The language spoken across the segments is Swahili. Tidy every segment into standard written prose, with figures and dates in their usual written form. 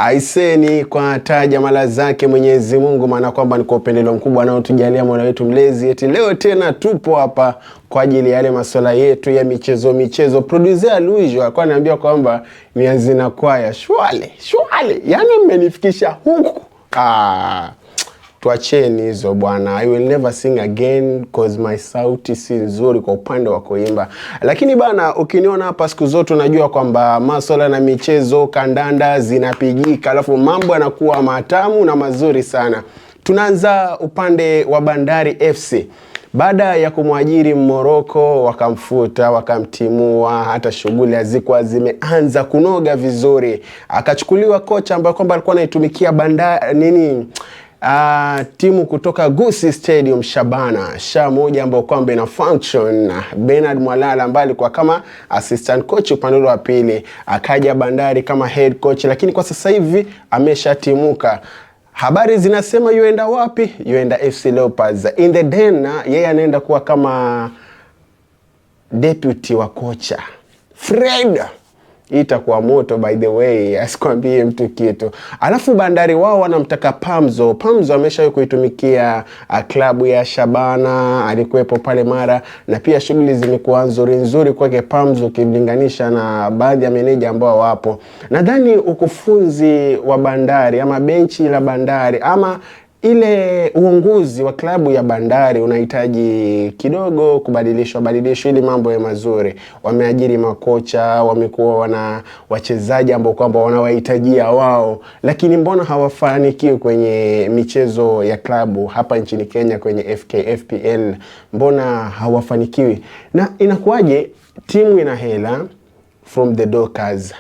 Aiseni kwa taja mala zake Mwenyezi Mungu, maana kwamba ni kwa upendeleo mkubwa nao tujalia Mola wetu mlezi. Eti leo tena tupo hapa kwa ajili ya yale masuala yetu ya michezo. Producer Luijo alikuwa ananiambia kwamba ni Hazina Kwaya. Shwale. Yaani mmenifikisha huku. Tuacheni hizo bwana. I will never sing again cause my sauti si nzuri kwa upande wa kuimba. Lakini bana, ukiniona hapa siku zote unajua kwamba masuala na michezo kandanda zinapigika, alafu mambo yanakuwa matamu na mazuri sana. Tunaanza upande wa Bandari FC. Baada ya kumwajiri Morocco, wakamfuta, wakamtimua, hata shughuli hazikuwa zimeanza kunoga vizuri. Akachukuliwa kocha ambaye kwamba alikuwa anaitumikia timu kutoka Gusii Stadium Shabana moja ambao kwamba ina function. Bernard Mwalala ambaye alikuwa kama assistant coach upande wa pili, akaja Bandari kama head coach, lakini kwa sasa hivi ameshatimuka. Habari zinasema yuenda wapi? Yuenda FC Leopards. In the den, yeye anaenda kuwa kama deputy wa kocha. Fred itakuwa moto by the way, asikwambie mtu kitu. Alafu Bandari wao wanamtaka Pamzo ameshawahi kuitumikia klabu ya Shabana, alikuwepo pale mara, na pia shughuli zimekuwa nzuri kwake Pamzo ukilinganisha na baadhi ya meneja ambao wapo. Nadhani ukufunzi wa Bandari ama benchi la Bandari ama ile uongozi wa klabu ya Bandari unahitaji kidogo kubadilishwa ili mambo ya mazuri. Wameajiri makocha, wamekuwa wana wachezaji ambao kwamba wanawahitajia wao, lakini mbona hawafanikiwi kwenye michezo ya klabu hapa nchini Kenya kwenye FKFPL? Mbona hawafanikiwi? Na inakuwaje timu ina hela from the Dockers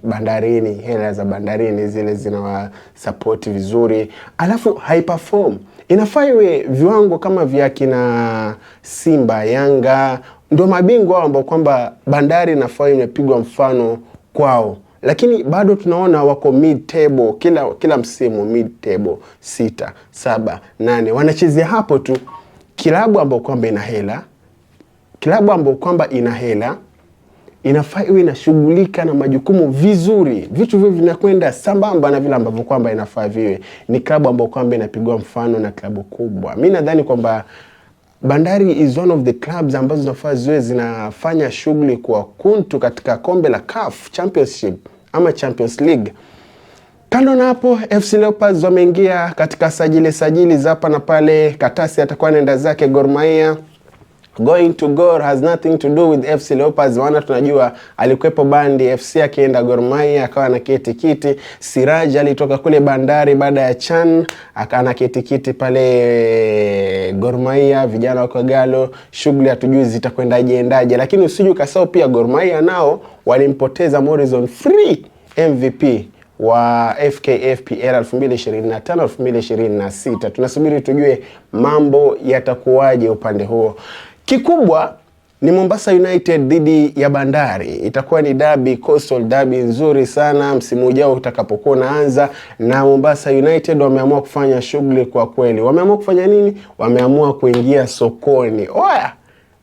Bandarini, hela za Bandarini zile zinawa support vizuri, alafu haiperform. Inafaa iwe viwango kama vya kina Simba, Yanga, ndio mabingwa ambao kwamba Bandari inafaa imepigwa mfano kwao, lakini bado tunaona wako mid table kila msimu, mid table 6, 7, 8 wanachezea hapo tu. Kilabu ambao kwamba ina hela inafaa iwe inashughulika na majukumu vizuri, vitu vile vinakwenda sambamba na vile ambavyo kwamba inafaa viwe. Ni klabu ambayo kwamba inapigwa mfano na klabu kubwa. Mimi nadhani kwamba Bandari is one of the clubs ambazo zinafaa ziwe zinafanya shughuli kwa kuntu katika kombe la CAF Championship ama Champions League. Kando na hapo, FC Leopards wameingia katika sajili za hapa na pale. Katasi atakuwa anaenda zake Gor Mahia. Going to Gor has nothing to do with FC Leopards. Wana tunajua alikuwepo Bandi FC akienda Gor Mahia akawa na kiti. Siraj alitoka kule Bandari baada ya Chan akana kiti pale Gor Mahia. Vijana wa Kogalo, shughuli hatujui zitakwendaje, lakini usiju ukasahau pia Gor Mahia nao walimpoteza Morrison Free, MVP wa FKFPL 2025-2026. Tunasubiri tujue mambo yatakuwaje upande huo. Kikubwa ni Mombasa United dhidi ya Bandari. Itakuwa ni derby, coastal derby nzuri sana msimu ujao utakapokuwa unaanza, na Mombasa United wameamua kufanya shughuli kwa kweli. Wameamua kufanya nini? Wameamua kuingia sokoni. Oya,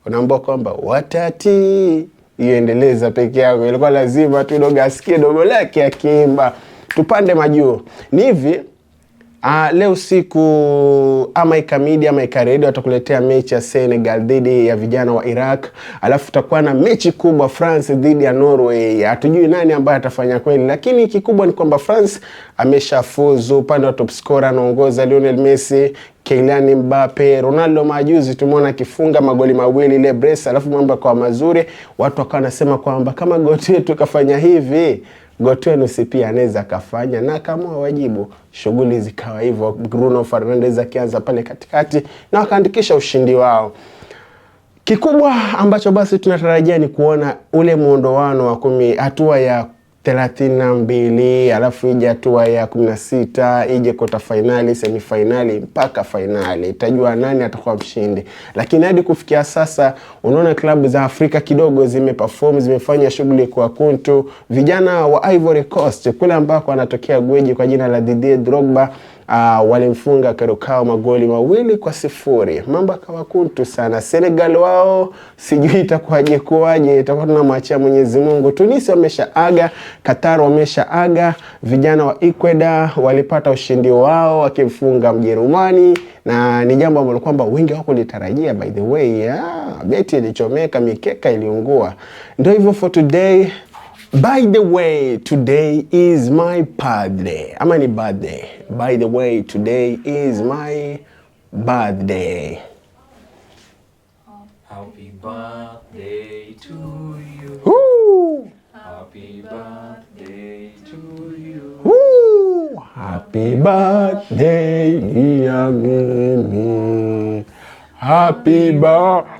unaambia kwamba watati iendeleza peke yako. Ilikuwa lazima tu dogo asikie dogo lake akiimba. Tupande majuu. Ni hivi, leo siku Amaika Media, Amaika Radio watakuletea mechi ya Senegal dhidi ya vijana wa Iraq. Alafu tutakuwa na mechi kubwa France dhidi ya Norway. Hatujui nani ambaye atafanya kweli, lakini kikubwa ni kwamba France ameshafuzu. Upande wa top scorer anaongoza Lionel Messi, Kylian Mbappe, Ronaldo majuzi tumeona kifunga magoli mawili ile brace. Alafu mambo kwa mazuri, watu wakawa nasema kwamba kama goti yetu kafanya hivi, Gotwenu si pia anaweza kafanya, na kama wajibu shughuli zikawa hivyo. Bruno Fernandes akianza pale katikati na wakaandikisha ushindi wao. Kikubwa ambacho basi tunatarajia ni kuona ule muondoano wa hatua ya 32, alafu ije hatua ya 16, ije kota finali, semifinali mpaka finali. Itajua nani atakuwa mshindi. Lakini hadi kufikia sasa unaona klabu za Afrika kidogo zimeperform, zimefanya shughuli kwa kuntu. Vijana wa Ivory Coast kule ambako anatokea gweji kwa jina la Didier Drogba walimfunga Curacao magoli 2-0. Mambo akawa kuntu sana. Senegal wao sijui itakuwaje, itakuwa tunamwachia Mwenyezi Mungu. Tunisia wameshaaga, Qatar wameshaaga, vijana wa Ecuador walipata ushindi wao wakimfunga Mjerumani, na ni jambo ambalo kwamba wengi wako litarajia. By the way, beti ilichomeka, mikeka iliungua. Ndio hivyo for today. By the way, today is my birthday. Ama ni birthday. By the way, today is my birthday. Happy birthday to you. Woo! Happy birthday to you. Woo! Happy birthday, dear me. Happy birthday.